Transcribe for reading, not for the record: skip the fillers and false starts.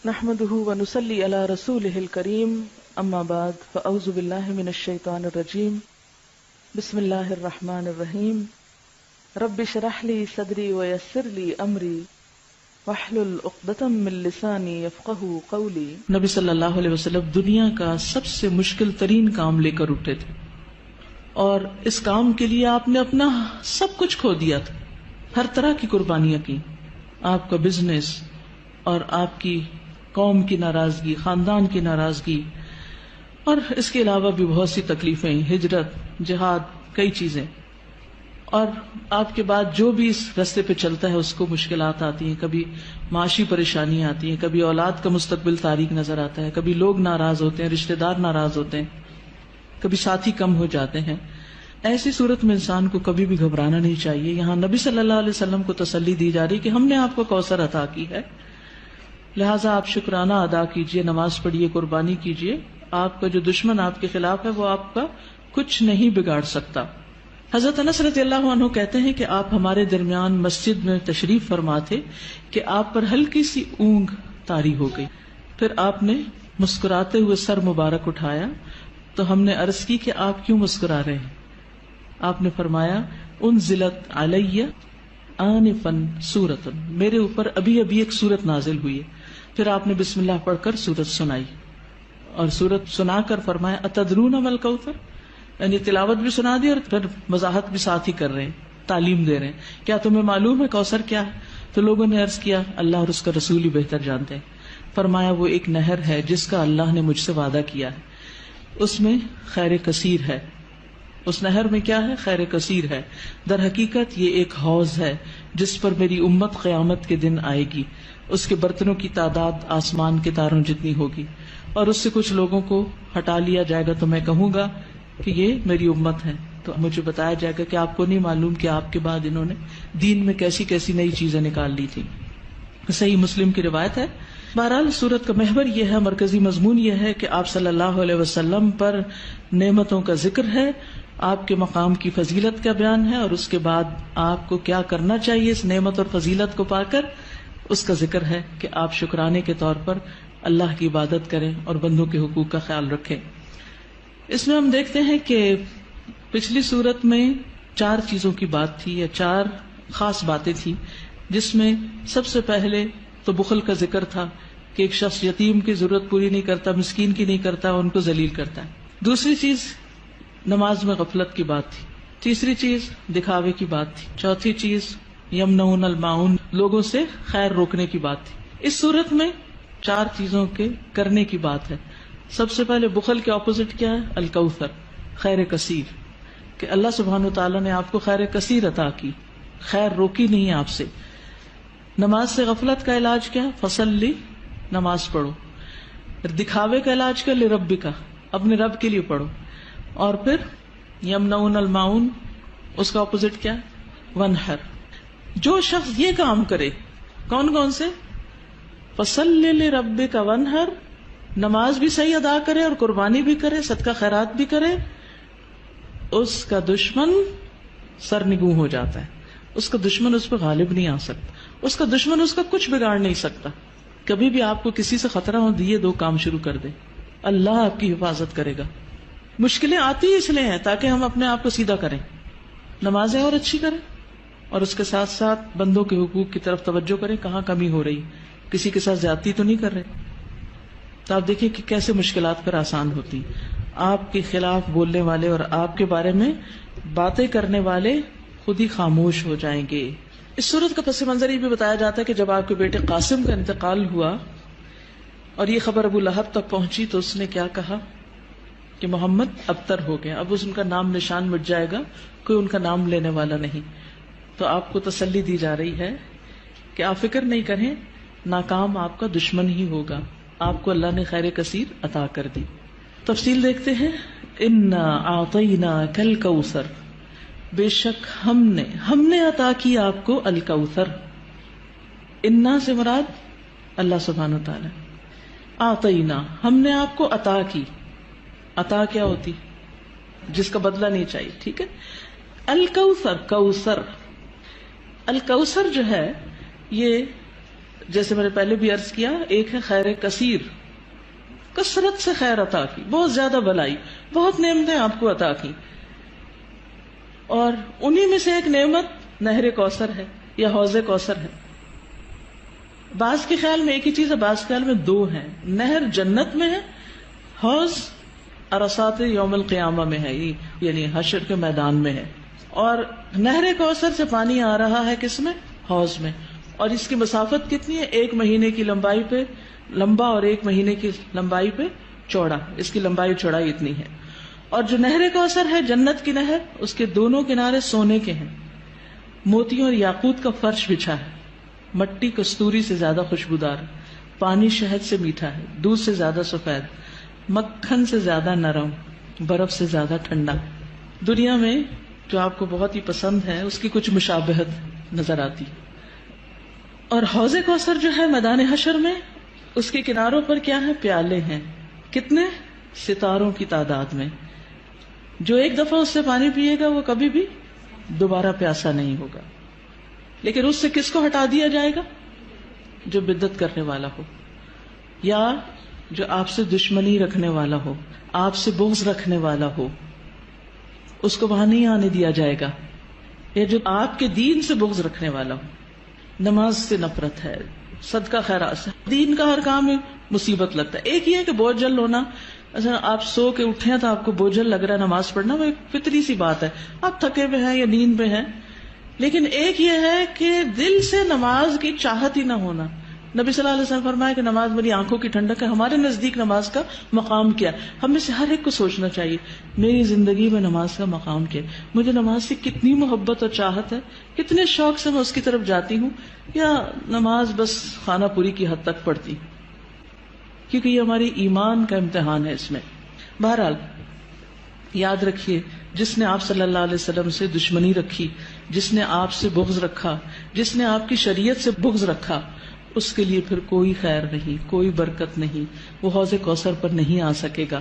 نحمده ونصلي على رسوله الكريم اما بعد فاعوذ بالله من الشيطان الرجيم بسم الله الرحمن الرحيم رب اشرح لي صدري ويسر لي امري واحلل عقدة من لساني يفقهوا قولي۔ نبی صلی اللہ علیہ وسلم دنیا کا سب سے مشکل ترین کام لے کر اٹھے تھے اور اس کام کے لیے آپ نے اپنا سب کچھ کھو دیا تھا، ہر طرح کی قربانیاں کی، آپ کا بزنس اور آپ کی قوم کی ناراضگی، خاندان کی ناراضگی، اور اس کے علاوہ بھی بہت سی تکلیفیں، ہجرت، جہاد، کئی چیزیں، اور آپ کے بعد جو بھی اس راستے پہ چلتا ہے اس کو مشکلات آتی ہیں، کبھی معاشی پریشانیاں آتی ہیں، کبھی اولاد کا مستقبل تاریک نظر آتا ہے، کبھی لوگ ناراض ہوتے ہیں، رشتہ دار ناراض ہوتے ہیں، کبھی ساتھی کم ہو جاتے ہیں۔ ایسی صورت میں انسان کو کبھی بھی گھبرانا نہیں چاہیے۔ یہاں نبی صلی اللہ علیہ وسلم کو تسلی دی جا رہی کہ ہم نے آپ کو کوثر عطا کی ہے، لہٰذا آپ شکرانہ ادا کیجئے، نماز پڑھیے، قربانی کیجئے، آپ کا جو دشمن آپ کے خلاف ہے وہ آپ کا کچھ نہیں بگاڑ سکتا۔ حضرت انس رضی اللہ عنہ کہتے ہیں کہ آپ ہمارے درمیان مسجد میں تشریف فرما تھے کہ آپ پر ہلکی سی اونگ طاری ہو گئی، پھر آپ نے مسکراتے ہوئے سر مبارک اٹھایا تو ہم نے عرض کی کہ آپ کیوں مسکرا رہے ہیں؟ آپ نے فرمایا انزلت علی آنفا سورۃ، میرے اوپر ابھی ایک سورت نازل ہوئی ہے۔ پھر آپ نے بسم اللہ پڑھ کر سورت سنائی اور سورت سنا کر فرمایا اتدرون ما الکوثر، یعنی تلاوت بھی سنا دی اور پھر وضاحت بھی ساتھ ہی کر رہے ہیں، تعلیم دے رہے ہیں، کیا تمہیں معلوم ہے کوثر کیا ہے؟ تو لوگوں نے عرض کیا اللہ اور اس کا رسول ہی بہتر جانتے ہیں۔ فرمایا وہ ایک نہر ہے جس کا اللہ نے مجھ سے وعدہ کیا ہے، اس میں خیر کثیر ہے۔ اس نہر میں کیا ہے؟ خیر کثیر ہے۔ در حقیقت یہ ایک حوض ہے جس پر میری امت قیامت کے دن آئے گی، اس کے برتنوں کی تعداد آسمان کے تاروں جتنی ہوگی، اور اس سے کچھ لوگوں کو ہٹا لیا جائے گا تو میں کہوں گا کہ یہ میری امت ہے، تو مجھے بتایا جائے گا کہ آپ کو نہیں معلوم کہ آپ کے بعد انہوں نے دین میں کیسی کیسی نئی چیزیں نکال لی تھی۔ صحیح مسلم کی روایت ہے۔ بہرحال سورت کا محور یہ ہے، مرکزی مضمون یہ ہے کہ آپ صلی اللہ علیہ وسلم پر نعمتوں کا ذکر ہے، آپ کے مقام کی فضیلت کا بیان ہے، اور اس کے بعد آپ کو کیا کرنا چاہیے اس نعمت اور فضیلت کو پا کر، اس کا ذکر ہے کہ آپ شکرانے کے طور پر اللہ کی عبادت کریں اور بندوں کے حقوق کا خیال رکھیں۔ اس میں ہم دیکھتے ہیں کہ پچھلی صورت میں 4 چیزوں کی بات تھی، یا 4 خاص باتیں تھیں، جس میں سب سے پہلے تو بخل کا ذکر تھا کہ ایک شخص یتیم کی ضرورت پوری نہیں کرتا، مسکین کی نہیں کرتا، ان کو ذلیل کرتا ہے۔ دوسری چیز نماز میں غفلت کی بات تھی، تیسری چیز دکھاوے کی بات تھی، چوتھی چیز یمنعون الماعون، لوگوں سے خیر روکنے کی بات تھی۔ اس صورت میں 4 چیزوں کے کرنے کی بات ہے۔ سب سے پہلے بخل کے اپوزٹ کیا ہے؟ الکوثر، خیر کثیر، کہ اللہ سبحانہ وتعالیٰ نے آپ کو خیر کثیر عطا کی، خیر روکی نہیں آپ سے۔ نماز سے غفلت کا علاج کیا ہے؟ فصلی، نماز پڑھو۔ دکھاوے کا علاج کیا؟ لربک، اپنے رب کے لیے پڑھو۔ اور پھر یمنعون الماعون، اس کا اپوزٹ کیا ہے؟ ونحر۔ جو شخص یہ کام کرے، کون کون سے؟ فصلی لربک ونحر، نماز بھی صحیح ادا کرے اور قربانی بھی کرے، صدقہ خیرات بھی کرے، اس کا دشمن سرنگوں ہو جاتا ہے، اس کا دشمن اس پہ غالب نہیں آ سکتا، اس کا دشمن اس کا کچھ بگاڑ نہیں سکتا۔ کبھی بھی آپ کو کسی سے خطرہ ہو، یہ 2 کام شروع کر دے، اللہ آپ کی حفاظت کرے گا۔ مشکلیں آتی اس لیے ہیں تاکہ ہم اپنے آپ کو سیدھا کریں، نمازیں اور اچھی کریں، اور اس کے ساتھ ساتھ بندوں کے حقوق کی طرف توجہ کریں، کہاں کمی ہو رہی، کسی کے ساتھ زیادتی تو نہیں کر رہے۔ تو آپ دیکھیں کہ کیسے مشکلات پر آسان ہوتی، آپ کے خلاف بولنے والے اور آپ کے بارے میں باتیں کرنے والے خود ہی خاموش ہو جائیں گے۔ اس صورت کا پس منظر یہ بھی بتایا جاتا ہے کہ جب آپ کے بیٹے قاسم کا انتقال ہوا اور یہ خبر ابو لہب تک پہنچی تو اس نے کیا کہا کہ محمد ابتر ہو گیا، اب ان کا نام نشان مٹ جائے گا، کوئی ان کا نام لینے والا نہیں۔ تو آپ کو تسلی دی جا رہی ہے کہ آپ فکر نہیں کریں، ناکام آپ کا دشمن ہی ہوگا، آپ کو اللہ نے خیر کثیر عطا کر دی۔ تفصیل دیکھتے ہیں۔ انا اعطیناک الکوثر، بے شک ہم نے عطا کی آپ کو الکوثر۔ انا سے مراد اللہ سبحانہ وتعالی، اعطینا ہم نے آپ کو عطا کی۔ عطا کیا ہوتی؟ جس کا بدلہ نہیں چاہیے، ٹھیک ہے۔ الکوثر، کوثر، الکوثر جو ہے یہ جیسے میں نے پہلے بھی عرض کیا، ایک ہے خیر کثیر، کثرت سے خیر عطا کی، بہت زیادہ بھلائی، بہت نعمتیں آپ کو عطا کی، اور انہی میں سے ایک نعمت نہر کوثر ہے یا حوض کوثر ہے۔ بعض کے خیال میں ایک ہی چیز ہے، بعض کے خیال میں دو ہیں۔ نہر جنت میں ہے، حوض عرصات یوم القیامہ میں ہے، یعنی حشر کے میدان میں ہے۔ اور نہر کوثر سے پانی آ رہا ہے کس میں؟ حوض میں، اور اس کی مسافت کتنی ہے؟ 1 مہینے کی لمبائی پہ لمبا اور 1 مہینے کی لمبائی پہ چوڑا، اس کی لمبائی چوڑائی اتنی ہے۔ اور جو نہر کوثر ہے جنت کی نہر، اس کے دونوں کنارے سونے کے ہیں، موتیوں اور یاقوت کا فرش بچھا ہے، مٹی کستوری سے زیادہ خوشبودار، پانی شہد سے میٹھا ہے، دودھ سے زیادہ سفید، مکھن سے زیادہ نرم، برف سے زیادہ ٹھنڈا۔ دنیا میں جو آپ کو بہت ہی پسند ہے اس کی کچھ مشابہت نظر آتی۔ اور حوض کوثر جو ہے میدان حشر میں، اس کے کناروں پر کیا ہے؟ پیالے ہیں، کتنے؟ ستاروں کی تعداد میں۔ جو ایک دفعہ اس سے پانی پیے گا وہ کبھی بھی دوبارہ پیاسا نہیں ہوگا، لیکن اس سے کس کو ہٹا دیا جائے گا؟ جو بدعت کرنے والا ہو، یا جو آپ سے دشمنی رکھنے والا ہو، آپ سے بغض رکھنے والا ہو، اس کو وہاں نہیں آنے دیا جائے گا۔ یا جو آپ کے دین سے بغض رکھنے والا ہو، نماز سے نفرت ہے، صدقہ خیرات سے، دین کا ہر کام میں مصیبت لگتا ہے۔ ایک یہ ہے کہ بوجھل ہونا، اچھا آپ سو کے اٹھے ہیں تو آپ کو بوجھل لگ رہا ہے نماز پڑھنا، وہ ایک فطری سی بات ہے، آپ تھکے ہوئے ہیں یا نیند میں ہیں۔ لیکن ایک یہ ہے کہ دل سے نماز کی چاہت ہی نہ ہونا۔ نبی صلی اللہ علیہ وسلم فرمایا کہ نماز میری آنکھوں کی ٹھنڈک ہے۔ ہمارے نزدیک نماز کا مقام کیا؟ ہم میں سے ہر ایک کو سوچنا چاہیے، میری زندگی میں نماز کا مقام کیا؟ مجھے نماز سے کتنی محبت اور چاہت ہے، کتنے شوق سے میں اس کی طرف جاتی ہوں، یا نماز بس خانہ پوری کی حد تک پڑھتی؟ کیونکہ یہ ہماری ایمان کا امتحان ہے۔ اس میں بہرحال یاد رکھیے، جس نے آپ صلی اللہ علیہ وسلم سے دشمنی رکھی، جس نے آپ سے بغض رکھا، جس نے آپ کی شریعت سے بغض رکھا، اس کے لیے پھر کوئی خیر نہیں، کوئی برکت نہیں، وہ حوض کوثر پر نہیں آ سکے گا۔